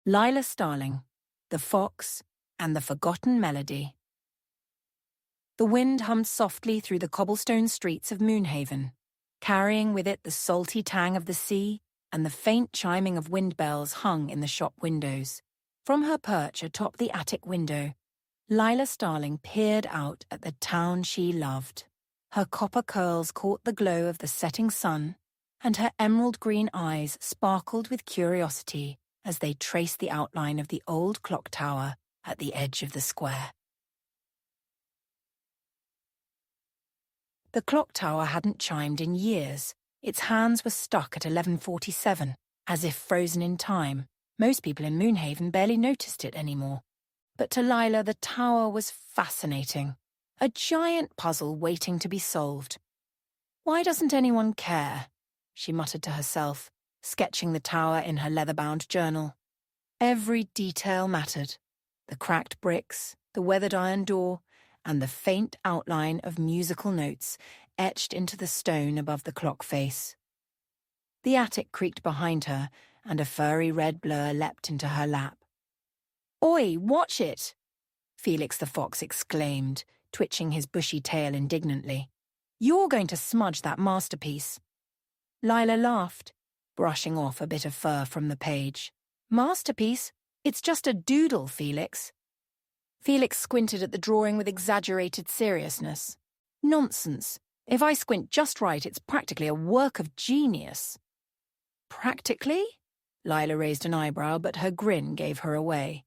Lila Starling, The Fox, and the Forgotten Melody. The wind hummed softly through the cobblestone streets of Moonhaven, carrying with it the salty tang of the sea and the faint chiming of wind bells hung in the shop windows. From her perch atop the attic window, Lila Starling peered out at the town she loved. Her copper curls caught the glow of the setting sun, and her emerald-green eyes sparkled with curiosity as they traced the outline of the old clock tower at the edge of the square. The clock tower hadn't chimed in years. Its hands were stuck at 11:47, as if frozen in time. Most people in Moonhaven barely noticed it anymore. But to Lila, the tower was fascinating. A giant puzzle waiting to be solved. Why doesn't anyone care? She muttered to herself, sketching the tower in her leather-bound journal. Every detail mattered. The cracked bricks, the weathered iron door, and the faint outline of musical notes etched into the stone above the clock face. The attic creaked behind her, and a furry red blur leapt into her lap. "Oi, watch it!" Felix the fox exclaimed, twitching his bushy tail indignantly. "You're going to smudge that masterpiece." Lila laughed, brushing off a bit of fur from the page. "Masterpiece? It's just a doodle, Felix." Felix squinted at the drawing with exaggerated seriousness. "Nonsense. If I squint just right, it's practically a work of genius." "Practically?" Lila raised an eyebrow, but her grin gave her away.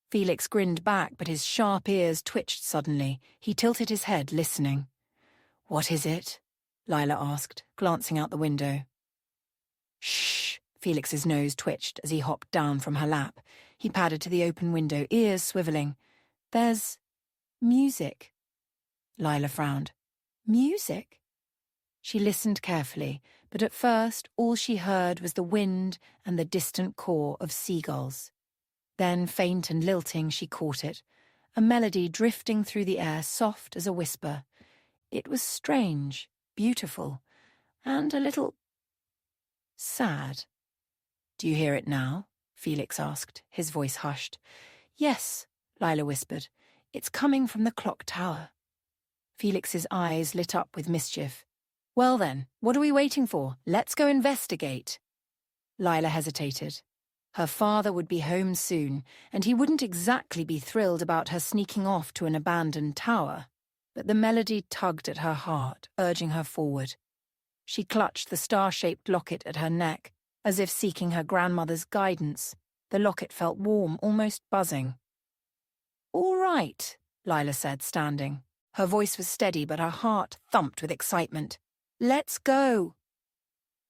Felix grinned back, but his sharp ears twitched suddenly. He tilted his head, listening. "What is it?" Lila asked, glancing out the window. "Shh!" Felix's nose twitched as he hopped down from her lap. He padded to the open window, ears swiveling. "There's music." Lila frowned. "Music?" She listened carefully, but at first all she heard was the wind and the distant caw of seagulls. Then, faint and lilting, she caught it, a melody drifting through the air, soft as a whisper. It was strange, beautiful, and a little sad. "Do you hear it now?" Felix asked, his voice hushed. "Yes," Lila whispered. "It's coming from the clock tower." Felix's eyes lit up with mischief. "Well then, what are we waiting for? Let's go investigate." Lila hesitated. Her father would be home soon, and he wouldn't exactly be thrilled about her sneaking off to an abandoned tower. But the melody tugged at her heart, urging her forward. She clutched the star-shaped locket at her neck, as if seeking her grandmother's guidance. The locket felt warm, almost buzzing. "All right," Lila said, standing. Her voice was steady, but her heart thumped with excitement. "Let's go."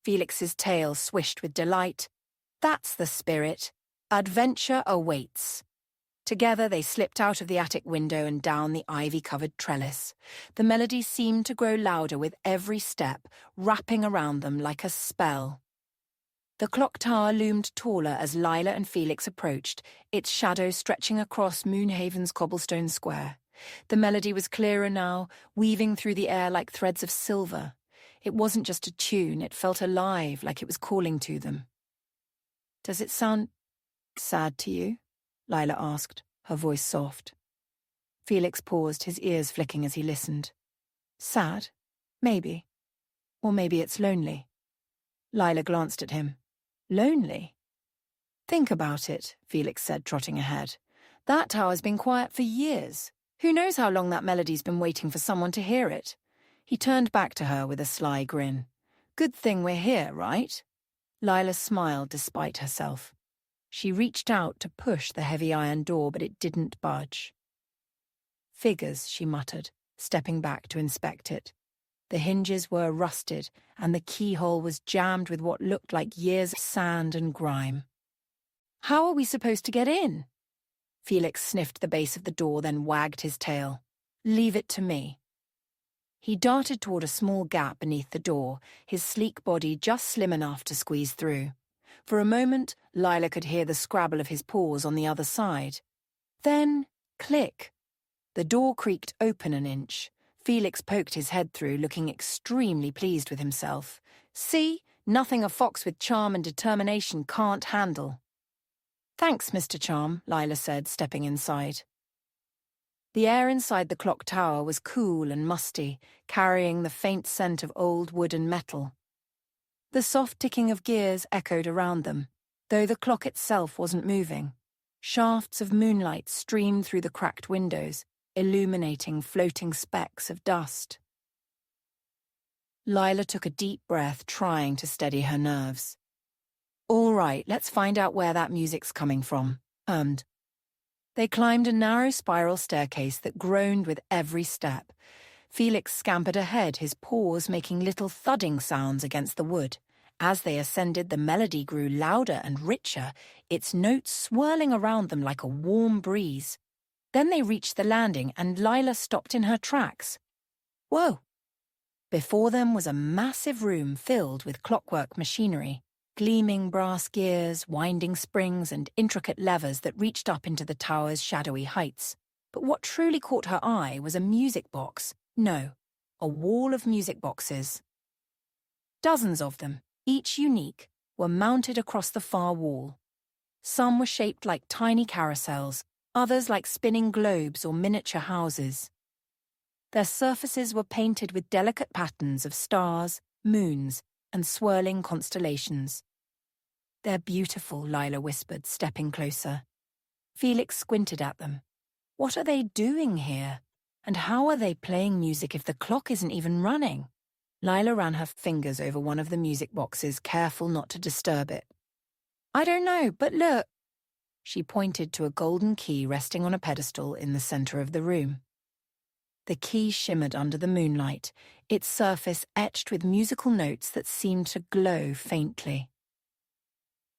Felix's tail swished with delight. "That's the spirit. Adventure awaits." Together they slipped out of the attic window and down the ivy-covered trellis. The melody seemed to grow louder with every step, wrapping around them like a spell. The clock tower loomed taller as Lila and Felix approached, its shadow stretching across Moonhaven's cobblestone square. The melody was clearer now, weaving through the air like threads of silver. It wasn't just a tune, it felt alive, like it was calling to them. "Does it sound sad to you?" Lila asked, her voice soft. Felix paused, his ears flicking as he listened. "Sad? Maybe. Or maybe it's lonely." Lila glanced at him. "Lonely?" "Think about it," Felix said, trotting ahead. "That tower's been quiet for years. Who knows how long that melody's been waiting for someone to hear it?" He turned back to her with a sly grin. "Good thing we're here, right?" Lila smiled despite herself. She reached out to push the heavy iron door, but it didn't budge. "Figures," she muttered, stepping back to inspect it. The hinges were rusted, and the keyhole was jammed with what looked like years of sand and grime. "How are we supposed to get in?" Felix sniffed the base of the door, then wagged his tail. "Leave it to me." He darted toward a small gap beneath the door, his sleek body just slim enough to squeeze through. For a moment, Lila could hear the scrabble of his paws on the other side. Then, click. The door creaked open an inch. Felix poked his head through, looking extremely pleased with himself. "See? Nothing a fox with charm and determination can't handle." Thanks, Mr. Charm, Lila said, stepping inside. The air inside the clock tower was cool and musty, carrying the faint scent of old wood and metal. The soft ticking of gears echoed around them, though the clock itself wasn't moving. Shafts of moonlight streamed through the cracked windows, illuminating floating specks of dust. Lila took a deep breath, trying to steady her nerves. All right, let's find out where that music's coming from, They climbed a narrow spiral staircase that groaned with every step. Felix scampered ahead, his paws making little thudding sounds against the wood. As they ascended, the melody grew louder and richer, its notes swirling around them like a warm breeze. Then they reached the landing, and Lila stopped in her tracks. Whoa! Before them was a massive room filled with clockwork machinery. Gleaming brass gears, winding springs, and intricate levers that reached up into the tower's shadowy heights. But what truly caught her eye was a music box. No, a wall of music boxes. Dozens of them, each unique, were mounted across the far wall. Some were shaped like tiny carousels, others like spinning globes or miniature houses. Their surfaces were painted with delicate patterns of stars, moons, and swirling constellations. They're beautiful, Lila whispered, stepping closer. Felix squinted at them. What are they doing here? And how are they playing music if the clock isn't even running? Lila ran her fingers over one of the music boxes, careful not to disturb it. I don't know, but look. She pointed to a golden key resting on a pedestal in the center of the room. The key shimmered under the moonlight, its surface etched with musical notes that seemed to glow faintly.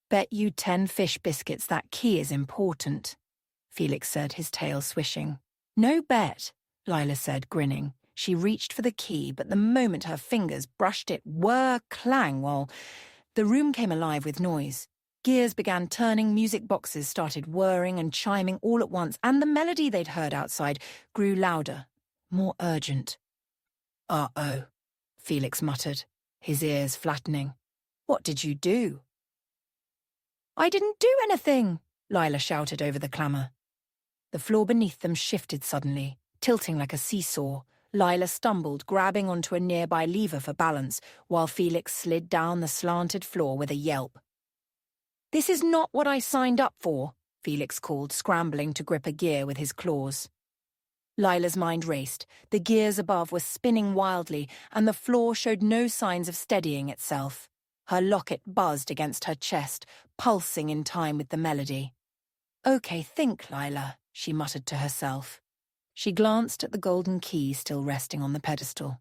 Bet you 10 fish biscuits that key is important, Felix said, his tail swishing. No bet, Lila said, grinning. She reached for the key, but the moment her fingers brushed it, whir-clang, while the room came alive with noise. Gears began turning, music boxes started whirring and chiming all at once, and the melody they'd heard outside grew louder, more urgent. Uh-oh, Felix muttered, his ears flattening. What did you do? I didn't do anything, Lila shouted over the clamour. The floor beneath them shifted suddenly, tilting like a seesaw. Lila stumbled, grabbing onto a nearby lever for balance, while Felix slid down the slanted floor with a yelp. This is not what I signed up for, Felix called, scrambling to grip a gear with his claws. Lila's mind raced. The gears above were spinning wildly, and the floor showed no signs of steadying itself. Her locket buzzed against her chest, pulsing in time with the melody. Okay, think, Lila, she muttered to herself. She glanced at the golden key still resting on the pedestal.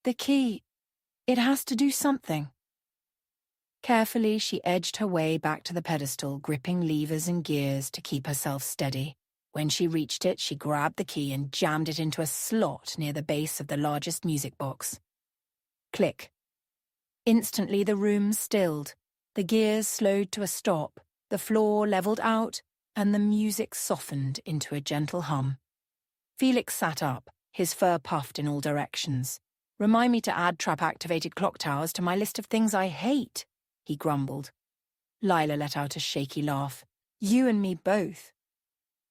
The key, it has to do something. Carefully, she edged her way back to the pedestal, gripping levers and gears to keep herself steady. When she reached it, she grabbed the key and jammed it into a slot near the base of the largest music box. Click. Instantly, the room stilled. The gears slowed to a stop, the floor leveled out, and the music softened into a gentle hum. Felix sat up, his fur puffed in all directions. Remind me to add trap-activated clock towers to my list of things I hate, he grumbled. Lila let out a shaky laugh. You and me both.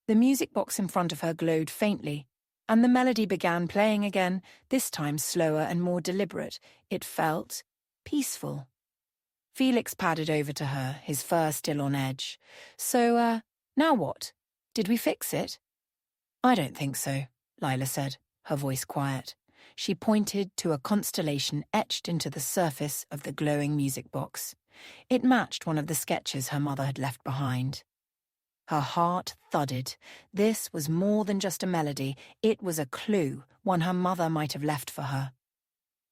The music box in front of her glowed faintly, and the melody began playing again, this time slower and more deliberate. It felt peaceful. Felix padded over to her, his fur still on edge. So, now what? Did we fix it? I don't think so, Lila said, her voice quiet. She pointed to a constellation etched into the surface of the glowing music box. It matched one of the sketches her mother had left behind. Her heart thudded. This was more than just a melody. It was a clue, one her mother might have left for her.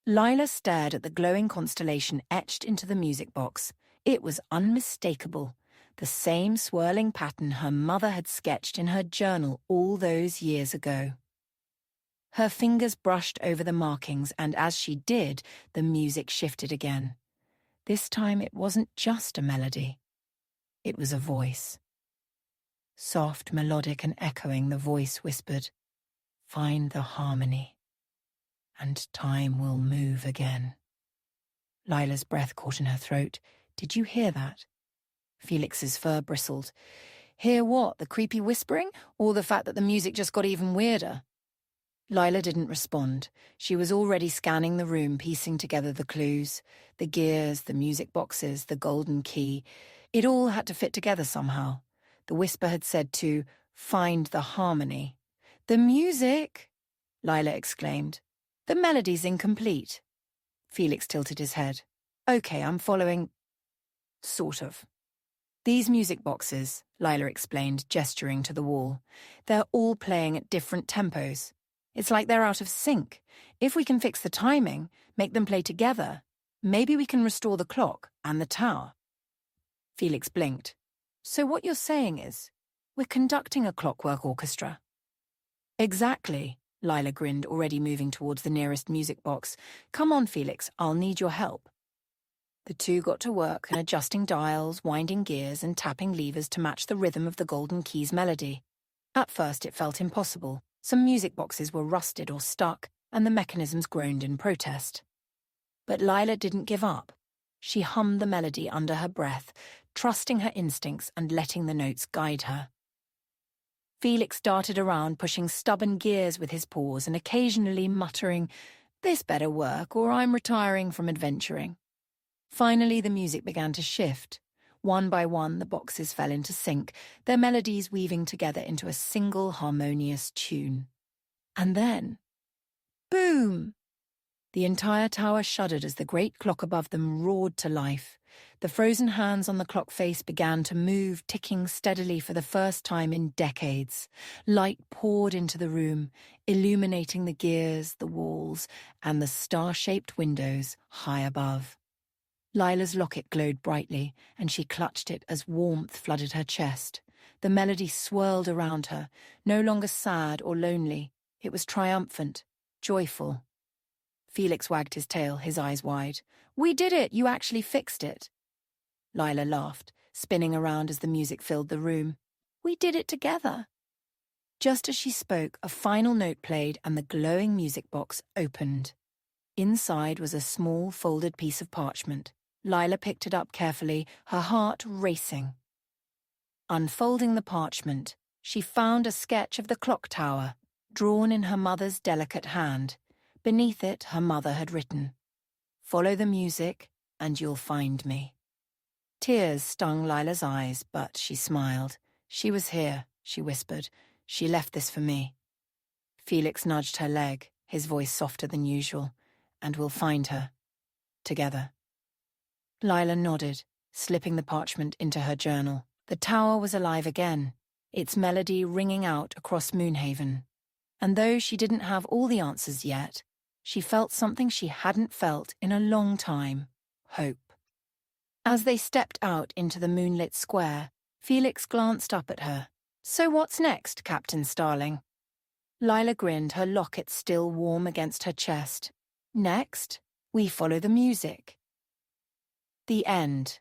Lila stared at the glowing constellation etched into the music box. It was unmistakable. The same swirling pattern her mother had sketched in her journal all those years ago. Her fingers brushed over the markings, and as she did, the music shifted again. This time it wasn't just a melody. It was a voice. Soft, melodic and echoing, the voice whispered, "Find the harmony, and time will move again." Lila's breath caught in her throat. Did you hear that? Felix's fur bristled. Hear what, the creepy whispering, or the fact that the music just got even weirder? Lila didn't respond. She was already scanning the room, piecing together the clues. The gears, the music boxes, the golden key. It all had to fit together somehow. The whisper had said to find the harmony. The music! Lila exclaimed. The melody's incomplete. Felix tilted his head. Okay, I'm following. Sort of. These music boxes, Lila explained, gesturing to the wall, they're all playing at different tempos. It's like they're out of sync. If we can fix the timing, make them play together, maybe we can restore the clock and the tower. Felix blinked. So what you're saying is, we're conducting a clockwork orchestra. Exactly, Lila grinned, already moving towards the nearest music box. Come on, Felix, I'll need your help. The two got to work, adjusting dials, winding gears, and tapping levers to match the rhythm of the golden key's melody. At first it felt impossible. Some music boxes were rusted or stuck, and the mechanisms groaned in protest. But Lila didn't give up. She hummed the melody under her breath, trusting her instincts and letting the notes guide her. Felix darted around, pushing stubborn gears with his paws and occasionally muttering, "This better work, or I'm retiring from adventuring." Finally, the music began to shift. One by one, the boxes fell into sync, their melodies weaving together into a single harmonious tune. And then, boom! The entire tower shuddered as the great clock above them roared to life. The frozen hands on the clock face began to move, ticking steadily for the first time in decades. Light poured into the room, illuminating the gears, the walls, and the star-shaped windows high above. Lila's locket glowed brightly, and she clutched it as warmth flooded her chest. The melody swirled around her, no longer sad or lonely. It was triumphant, joyful. Felix wagged his tail, his eyes wide. "We did it! You actually fixed it!" Lila laughed, spinning around as the music filled the room. "We did it together!" Just as she spoke, a final note played and the glowing music box opened. Inside was a small, folded piece of parchment. Lila picked it up carefully, her heart racing. Unfolding the parchment, she found a sketch of the clock tower, drawn in her mother's delicate hand. Beneath it, her mother had written, "Follow the music, and you'll find me." Tears stung Lila's eyes, but she smiled. "She was here," she whispered. "She left this for me." Felix nudged her leg, his voice softer than usual. "And we'll find her. Together." Lila nodded, slipping the parchment into her journal. The tower was alive again, its melody ringing out across Moonhaven. And though she didn't have all the answers yet, she felt something she hadn't felt in a long time: hope. As they stepped out into the moonlit square, Felix glanced up at her. "So what's next, Captain Starling?" Lila grinned, her locket still warm against her chest. "Next, we follow the music." The end.